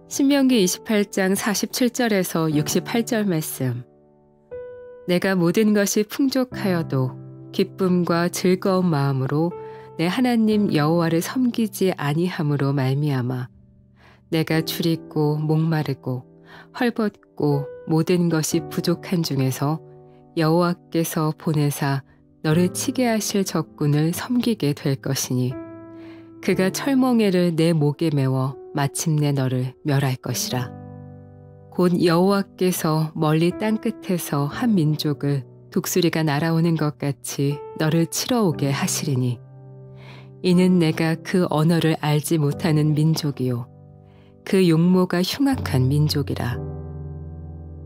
신명기 28장 47절에서 68절 말씀. 내가 모든 것이 풍족하여도 기쁨과 즐거운 마음으로 내 하나님 여호와를 섬기지 아니함으로 말미암아 내가 줄이고 목마르고 헐벗고 모든 것이 부족한 중에서 여호와께서 보내사 너를 치게 하실 적군을 섬기게 될 것이니 그가 철멍에를 내 목에 메워 마침내 너를 멸할 것이라. 곧 여호와께서 멀리 땅끝에서 한 민족을 독수리가 날아오는 것 같이 너를 치러 오게 하시리니 이는 내가 그 언어를 알지 못하는 민족이요 그 용모가 흉악한 민족이라.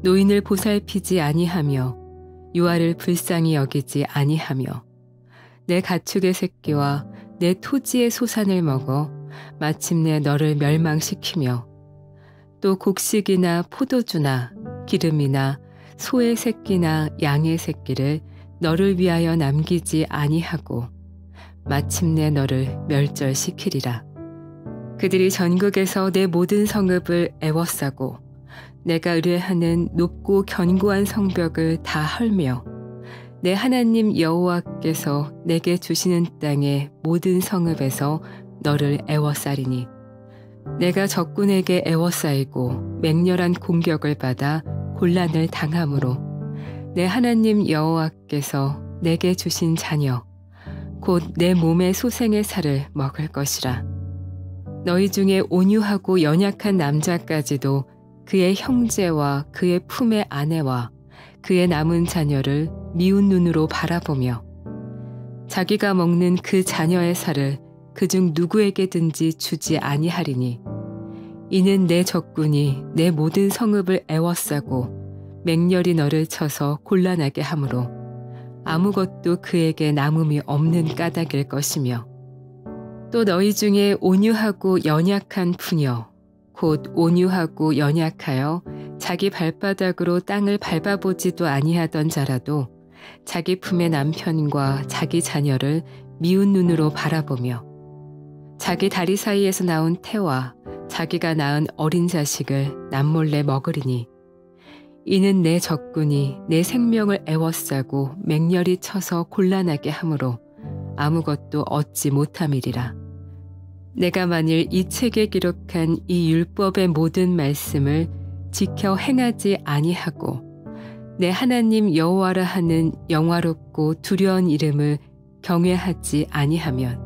노인을 보살피지 아니하며 유아를 불쌍히 여기지 아니하며 내 가축의 새끼와 내 토지의 소산을 먹어 마침내 너를 멸망시키며 또 곡식이나 포도주나 기름이나 소의 새끼나 양의 새끼를 너를 위하여 남기지 아니하고 마침내 너를 멸절시키리라. 그들이 전국에서 내 모든 성읍을 애워싸고 내가 의뢰하는 높고 견고한 성벽을 다 헐며 내 하나님 여호와께서 내게 주시는 땅의 모든 성읍에서 너를 애워싸리니 내가 적군에게 애워싸이고 맹렬한 공격을 받아 곤란을 당함으로 내 하나님 여호와께서 내게 주신 자녀 곧 내 몸의 소생의 살을 먹을 것이라. 너희 중에 온유하고 연약한 남자까지도 그의 형제와 그의 품의 아내와 그의 남은 자녀를 미운 눈으로 바라보며 자기가 먹는 그 자녀의 살을 그중 누구에게든지 주지 아니하리니 이는 내 적군이 내 모든 성읍을 애워싸고 맹렬히 너를 쳐서 곤란하게 하므로 아무것도 그에게 남음이 없는 까닭일 것이며 또 너희 중에 온유하고 연약한 부녀 곧 온유하고 연약하여 자기 발바닥으로 땅을 밟아보지도 아니하던 자라도 자기 품의 남편과 자기 자녀를 미운 눈으로 바라보며 자기 다리 사이에서 나온 태와 자기가 낳은 어린 자식을 남몰래 먹으리니 이는 내 적군이 내 생명을 애워싸고 맹렬히 쳐서 곤란하게 하므로 아무것도 얻지 못함이리라. 내가 만일 이 책에 기록한 이 율법의 모든 말씀을 지켜 행하지 아니하고 내 하나님 여호와라 하는 영화롭고 두려운 이름을 경외하지 아니하면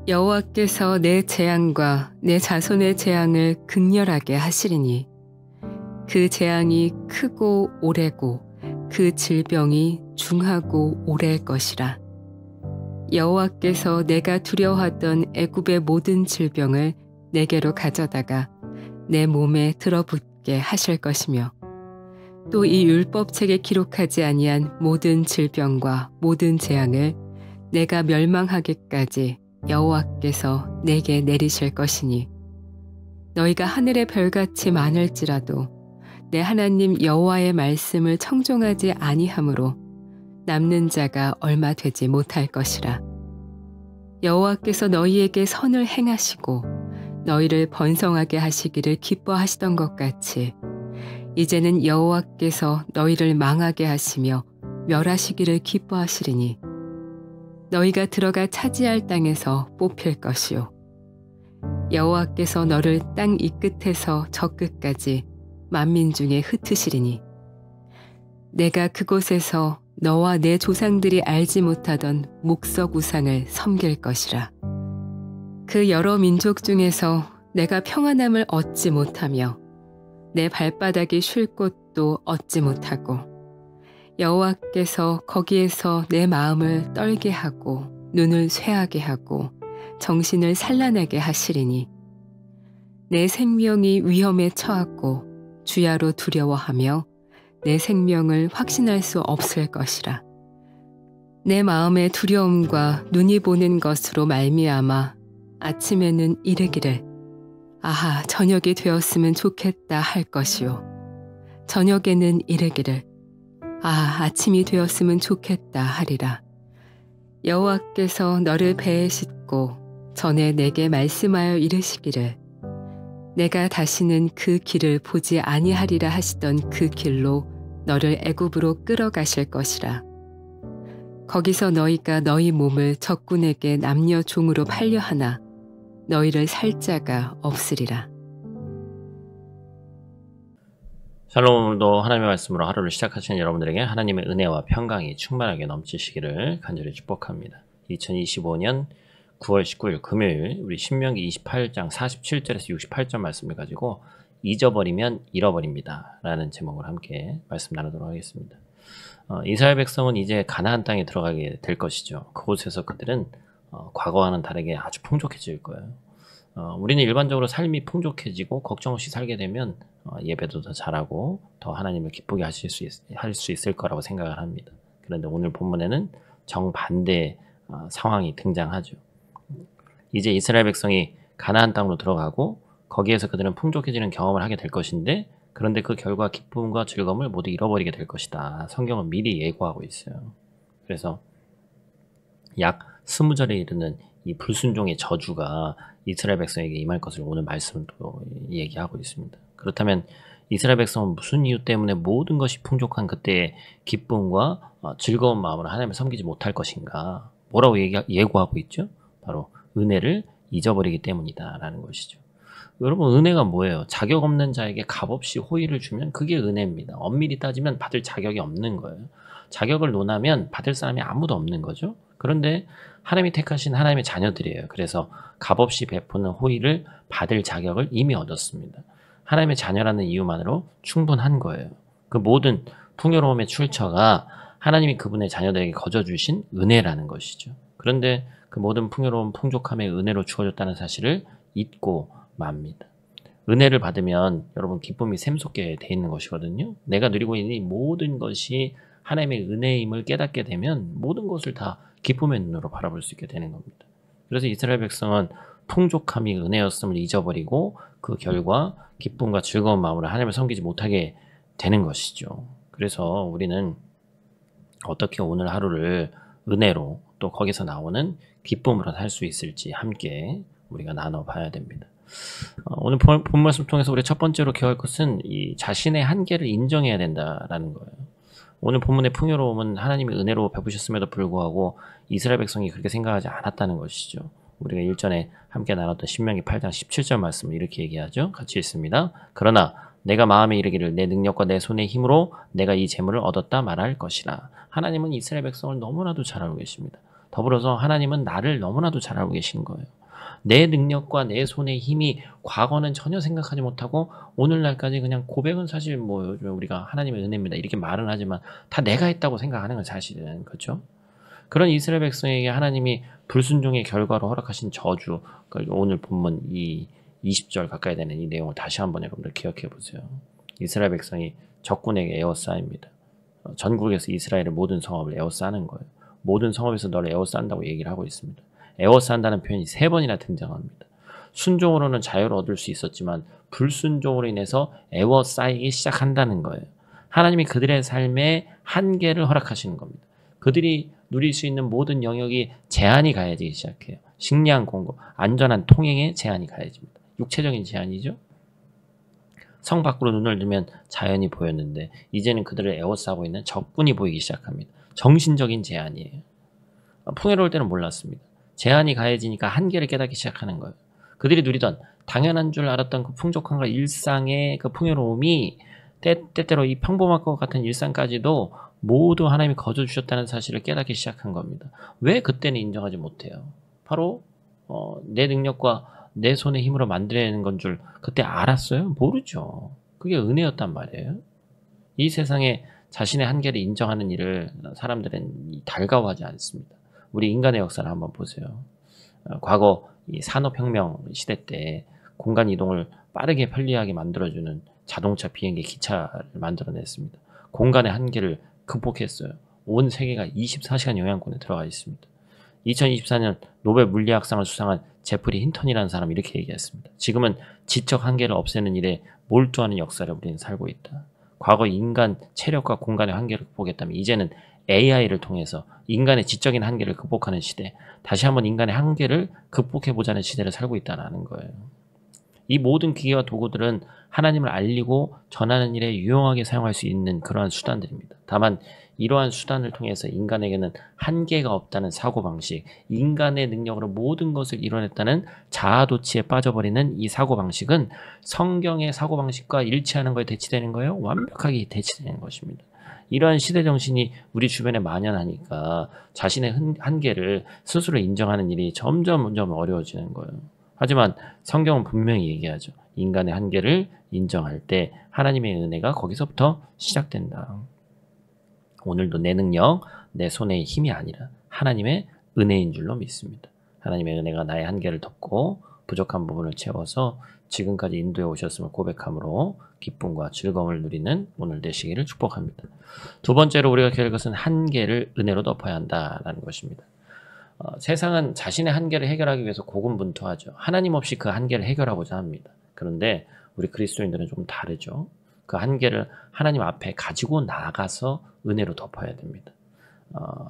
여호와께서 내 재앙과 내 자손의 재앙을 극렬하게 하시리니 그 재앙이 크고 오래고 그 질병이 중하고 오래일 것이라. 여호와께서 내가 두려워하던 애굽의 모든 질병을 내게로 가져다가 내 몸에 들어붙게 하실 것이며 또 이 율법책에 기록하지 아니한 모든 질병과 모든 재앙을 내가 멸망하기까지 여호와께서 내게 내리실 것이니 너희가 하늘의 별같이 많을지라도 내 하나님 여호와의 말씀을 청종하지 아니하므로 남는 자가 얼마 되지 못할 것이라. 여호와께서 너희에게 선을 행하시고 너희를 번성하게 하시기를 기뻐하시던 것 같이 이제는 여호와께서 너희를 망하게 하시며 멸하시기를 기뻐하시리니 너희가 들어가 차지할 땅에서 뽑힐 것이요 여호와께서 너를 땅 이 끝에서 저 끝까지 만민 중에 흩으시리니 내가 그곳에서 너와 내 조상들이 알지 못하던 목석 우상을 섬길 것이라. 그 여러 민족 중에서 내가 평안함을 얻지 못하며 내 발바닥이 쉴 곳도 얻지 못하고 여호와께서 거기에서 내 마음을 떨게 하고 눈을 쇠하게 하고 정신을 산란하게 하시리니 내 생명이 위험에 처하고 주야로 두려워하며 내 생명을 확신할 수 없을 것이라. 내 마음의 두려움과 눈이 보는 것으로 말미암아 아침에는 이르기를 아하 저녁이 되었으면 좋겠다 할 것이요 저녁에는 이르기를 아 아침이 되었으면 좋겠다 하리라. 여호와께서 너를 배에 싣고 전에 내게 말씀하여 이르시기를 내가 다시는 그 길을 보지 아니하리라 하시던 그 길로 너를 애굽으로 끌어가실 것이라. 거기서 너희가 너희 몸을 적군에게 남녀 종으로 팔려 하나 너희를 살 자가 없으리라. 샬롬. 오늘도 하나님의 말씀으로 하루를 시작하시는 여러분들에게 하나님의 은혜와 평강이 충만하게 넘치시기를 간절히 축복합니다. 2025년 9월 19일 금요일 우리 신명기 28장 47절에서 68절 말씀을 가지고 잊어버리면 잃어버립니다 라는 제목으로 함께 말씀 나누도록 하겠습니다. 이스라엘 백성은 이제 가나안 땅에 들어가게 될 것이죠. 그곳에서 그들은 과거와는 다르게 아주 풍족해질 거예요. 우리는 일반적으로 삶이 풍족해지고 걱정 없이 살게 되면 예배도 더 잘하고 더 하나님을 기쁘게 할 수 있을 거라고 생각을 합니다. 그런데 오늘 본문에는 정반대 상황이 등장하죠. 이제 이스라엘 백성이 가나안 땅으로 들어가고 거기에서 그들은 풍족해지는 경험을 하게 될 것인데, 그런데 그 결과 기쁨과 즐거움을 모두 잃어버리게 될 것이다. 성경은 미리 예고하고 있어요. 그래서 약 20절에 이르는 이 불순종의 저주가 이스라엘 백성에게 임할 것을 오늘 말씀은 또 얘기하고 있습니다. 그렇다면 이스라엘 백성은 무슨 이유 때문에 모든 것이 풍족한 그때의 기쁨과 즐거운 마음으로 하나님을 섬기지 못할 것인가? 뭐라고 예고하고 있죠? 바로 은혜를 잊어버리기 때문이다라는 것이죠. 여러분, 은혜가 뭐예요? 자격 없는 자에게 값없이 호의를 주면 그게 은혜입니다. 엄밀히 따지면 받을 자격이 없는 거예요. 자격을 논하면 받을 사람이 아무도 없는 거죠. 그런데 하나님이 택하신 하나님의 자녀들이에요. 그래서 값없이 베푸는 호의를 받을 자격을 이미 얻었습니다. 하나님의 자녀라는 이유만으로 충분한 거예요. 그 모든 풍요로움의 출처가 하나님이 그분의 자녀들에게 거저주신 은혜라는 것이죠. 그런데 그 모든 풍요로움, 풍족함의 은혜로 주어졌다는 사실을 잊고 맙니다. 은혜를 받으면 여러분 기쁨이 샘솟게 돼 있는 것이거든요. 내가 누리고 있는 이 모든 것이 하나님의 은혜임을 깨닫게 되면 모든 것을 다 기쁨의 눈으로 바라볼 수 있게 되는 겁니다. 그래서 이스라엘 백성은 풍족함이 은혜였음을 잊어버리고 그 결과 기쁨과 즐거운 마음으로 하나님을 섬기지 못하게 되는 것이죠. 그래서 우리는 어떻게 오늘 하루를 은혜로 또 거기서 나오는 기쁨으로 살 수 있을지 함께 우리가 나눠봐야 됩니다. 오늘 본 말씀 통해서 우리 첫 번째로 기억할 것은 이 자신의 한계를 인정해야 된다라는 거예요. 오늘 본문의 풍요로움은 하나님이 은혜로 베푸셨음에도 불구하고 이스라엘 백성이 그렇게 생각하지 않았다는 것이죠. 우리가 일전에 함께 나눴던 신명기 8장 17절 말씀을 이렇게 얘기하죠. 같이 읽습니다. 그러나 내가 마음에 이르기를 내 능력과 내 손의 힘으로 내가 이 재물을 얻었다 말할 것이라. 하나님은 이스라엘 백성을 너무나도 잘 알고 계십니다. 더불어서 하나님은 나를 너무나도 잘 알고 계신 거예요. 내 능력과 내 손의 힘이 과거는 전혀 생각하지 못하고 오늘날까지 그냥 고백은 사실 뭐 요즘 우리가 하나님의 은혜입니다 이렇게 말은 하지만 다 내가 했다고 생각하는 건 사실은 그렇죠. 그런 이스라엘 백성에게 하나님이 불순종의 결과로 허락하신 저주, 그러니까 오늘 본문 이 20절 가까이 되는 이 내용을 다시 한번 여러분들 기억해 보세요. 이스라엘 백성이 적군에게 에워싸입니다. 전국에서 이스라엘의 모든 성읍을 에워싸는 거예요. 모든 성읍에서 너를 에워싼다고 얘기를 하고 있습니다. 에워싼다는 표현이 3번이나 등장합니다. 순종으로는 자유를 얻을 수 있었지만 불순종으로 인해서 에워싸이기 시작한다는 거예요. 하나님이 그들의 삶에 한계를 허락하시는 겁니다. 그들이 누릴 수 있는 모든 영역이 제한이 가해지기 시작해요. 식량 공급, 안전한 통행에 제한이 가해집니다. 육체적인 제한이죠. 성 밖으로 눈을 들면 자연이 보였는데 이제는 그들을 에워싸고 있는 적군이 보이기 시작합니다. 정신적인 제한이에요. 풍요로울 때는 몰랐습니다. 제한이 가해지니까 한계를 깨닫기 시작하는 거예요. 그들이 누리던 당연한 줄 알았던 그 풍족함과 일상의 그 풍요로움이 때때로 이 평범할 것 같은 일상까지도 모두 하나님이 거저주셨다는 사실을 깨닫기 시작한 겁니다. 왜 그때는 인정하지 못해요? 바로 내 능력과 내 손의 힘으로 만들어내는 건 줄 그때 알았어요? 모르죠. 그게 은혜였단 말이에요. 이 세상에 자신의 한계를 인정하는 일을 사람들은 달가워하지 않습니다. 우리 인간의 역사를 한번 보세요. 과거 이 산업혁명 시대 때 공간 이동을 빠르게 편리하게 만들어주는 자동차, 비행기, 기차를 만들어냈습니다. 공간의 한계를 극복했어요. 온 세계가 24시간 영향권에 들어가 있습니다. 2024년 노벨 물리학상을 수상한 제프리 힌턴이라는 사람이 이렇게 얘기했습니다. 지금은 지적 한계를 없애는 일에 몰두하는 역사를 우리는 살고 있다. 과거 인간 체력과 공간의 한계를 극복했다면 이제는 AI를 통해서 인간의 지적인 한계를 극복하는 시대, 다시 한번 인간의 한계를 극복해보자는 시대를 살고 있다는 거예요. 이 모든 기계와 도구들은 하나님을 알리고 전하는 일에 유용하게 사용할 수 있는 그러한 수단들입니다. 다만 이러한 수단을 통해서 인간에게는 한계가 없다는 사고방식, 인간의 능력으로 모든 것을 이뤄냈다는 자아도취에 빠져버리는 이 사고방식은 성경의 사고방식과 일치하는 거에 대치되는 거예요. 완벽하게 대치되는 것입니다. 이러한 시대정신이 우리 주변에 만연하니까 자신의 한계를 스스로 인정하는 일이 점점 어려워지는 거예요. 하지만 성경은 분명히 얘기하죠. 인간의 한계를 인정할 때 하나님의 은혜가 거기서부터 시작된다. 오늘도 내 능력, 내 손의 힘이 아니라 하나님의 은혜인 줄로 믿습니다. 하나님의 은혜가 나의 한계를 덮고 부족한 부분을 채워서 지금까지 인도해 오셨음을 고백함으로 기쁨과 즐거움을 누리는 오늘 되시기를 축복합니다. 두 번째로 우리가 기억할 것은 한계를 은혜로 덮어야 한다라는 것입니다. 세상은 자신의 한계를 해결하기 위해서 고군분투하죠. 하나님 없이 그 한계를 해결하고자 합니다. 그런데 우리 그리스도인들은 좀 다르죠. 그 한계를 하나님 앞에 가지고 나가서 은혜로 덮어야 됩니다.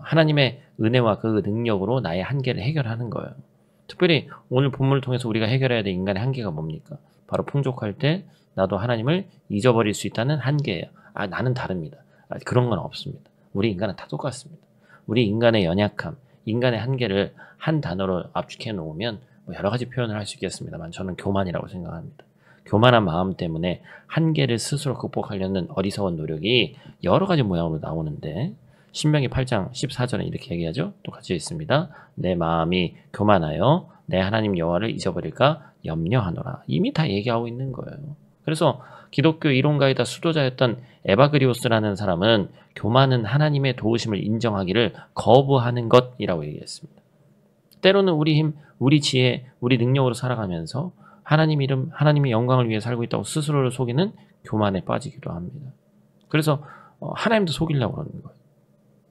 하나님의 은혜와 그 능력으로 나의 한계를 해결하는 거예요. 특별히 오늘 본문을 통해서 우리가 해결해야 될 인간의 한계가 뭡니까? 바로 풍족할 때 나도 하나님을 잊어버릴 수 있다는 한계예요. 나는 다릅니다. 그런 건 없습니다. 우리 인간은 다 똑같습니다. 우리 인간의 연약함, 인간의 한계를 한 단어로 압축해 놓으면 여러 가지 표현을 할 수 있겠습니다만 저는 교만이라고 생각합니다. 교만한 마음 때문에 한계를 스스로 극복하려는 어리석은 노력이 여러 가지 모양으로 나오는데 신명기 8장 14절에 이렇게 얘기하죠. 또 같이 있습니다. 내 마음이 교만하여 내 하나님 여호와를 잊어버릴까 염려하노라. 이미 다 얘기하고 있는 거예요. 그래서 기독교 이론가이다 수도자였던 에바그리오스라는 사람은 교만은 하나님의 도우심을 인정하기를 거부하는 것이라고 얘기했습니다. 때로는 우리 힘, 우리 지혜, 우리 능력으로 살아가면서 하나님 이름, 하나님의 영광을 위해 살고 있다고 스스로를 속이는 교만에 빠지기도 합니다. 그래서 하나님도 속이려고 그러는 거예요.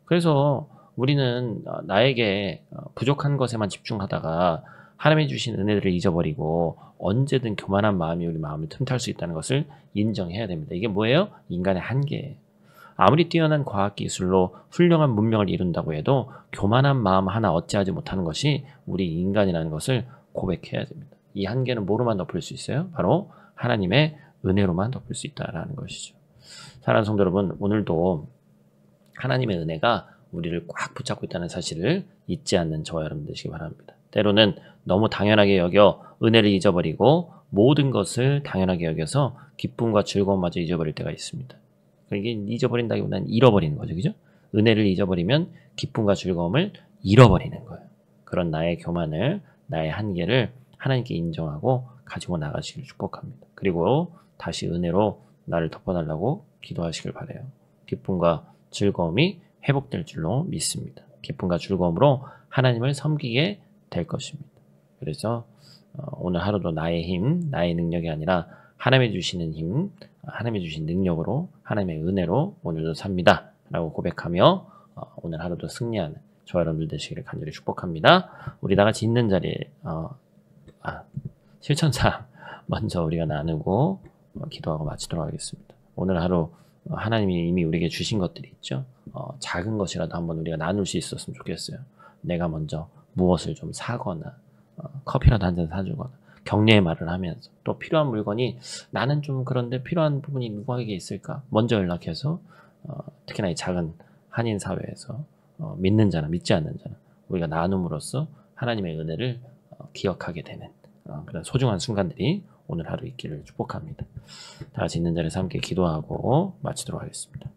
그래서 우리는 나에게 부족한 것에만 집중하다가 하나님이 주신 은혜들을 잊어버리고 언제든 교만한 마음이 우리 마음을 틈탈 수 있다는 것을 인정해야 됩니다. 이게 뭐예요? 인간의 한계예요. 아무리 뛰어난 과학기술로 훌륭한 문명을 이룬다고 해도 교만한 마음 하나 어찌하지 못하는 것이 우리 인간이라는 것을 고백해야 됩니다. 이 한계는 뭐로만 덮을 수 있어요? 바로 하나님의 은혜로만 덮을 수 있다는 것이죠. 사랑하는 성도 여러분, 오늘도 하나님의 은혜가 우리를 꽉 붙잡고 있다는 사실을 잊지 않는 저와 여러분 되시기 바랍니다. 때로는 너무 당연하게 여겨 은혜를 잊어버리고 모든 것을 당연하게 여겨서 기쁨과 즐거움마저 잊어버릴 때가 있습니다. 이게 잊어버린다기보다는 잃어버리는 거죠. 그죠? 은혜를 잊어버리면 기쁨과 즐거움을 잃어버리는 거예요. 그런 나의 교만을, 나의 한계를 하나님께 인정하고 가지고 나가시길 축복합니다. 그리고 다시 은혜로 나를 덮어달라고 기도하시길 바라요. 기쁨과 즐거움이 회복될 줄로 믿습니다. 기쁨과 즐거움으로 하나님을 섬기게 될 것입니다. 그래서 오늘 하루도 나의 힘, 나의 능력이 아니라 하나님이 주시는 힘, 하나님이 주신 능력으로 하나님의 은혜로 오늘도 삽니다. 라고 고백하며 오늘 하루도 승리하는 저와 여러분들 되시기를 간절히 축복합니다. 우리 다 같이 있는 자리에 실천사 먼저 우리가 나누고 기도하고 마치도록 하겠습니다. 오늘 하루 하나님이 이미 우리에게 주신 것들이 있죠. 작은 것이라도 한번 우리가 나눌 수 있었으면 좋겠어요. 내가 먼저 무엇을 좀 사거나 커피라도 한 잔 사주거나 격려의 말을 하면서 또 필요한 물건이 나는 좀 그런데 필요한 부분이 누구에게 있을까? 먼저 연락해서 특히나 이 작은 한인 사회에서 믿는 자나 믿지 않는 자나 우리가 나눔으로써 하나님의 은혜를 기억하게 되는 그런 소중한 순간들이 오늘 하루 있기를 축복합니다. 다 같이 있는 자리에서 함께 기도하고 마치도록 하겠습니다.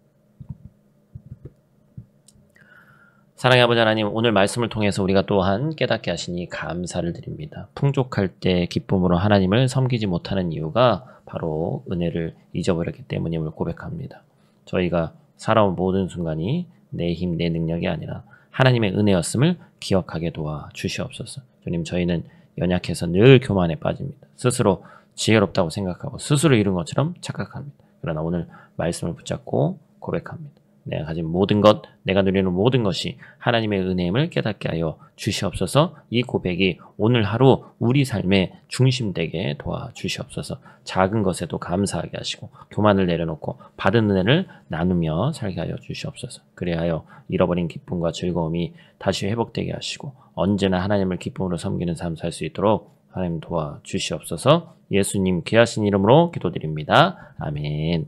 사랑의 아버지 하나님, 오늘 말씀을 통해서 우리가 또한 깨닫게 하시니 감사를 드립니다. 풍족할 때 기쁨으로 하나님을 섬기지 못하는 이유가 바로 은혜를 잊어버렸기 때문임을 고백합니다. 저희가 살아온 모든 순간이 내 힘, 내 능력이 아니라 하나님의 은혜였음을 기억하게 도와 주시옵소서. 주님, 저희는 연약해서 늘 교만에 빠집니다. 스스로 지혜롭다고 생각하고 스스로 이룬 것처럼 착각합니다. 그러나 오늘 말씀을 붙잡고 고백합니다. 내가 가진 모든 것, 내가 누리는 모든 것이 하나님의 은혜임을 깨닫게 하여 주시옵소서. 이 고백이 오늘 하루 우리 삶의 중심되게 도와주시옵소서. 작은 것에도 감사하게 하시고 교만을 내려놓고 받은 은혜를 나누며 살게 하여 주시옵소서. 그리하여 잃어버린 기쁨과 즐거움이 다시 회복되게 하시고 언제나 하나님을 기쁨으로 섬기는 삶 살 수 있도록 하나님 도와주시옵소서. 예수님 귀하신 이름으로 기도드립니다. 아멘.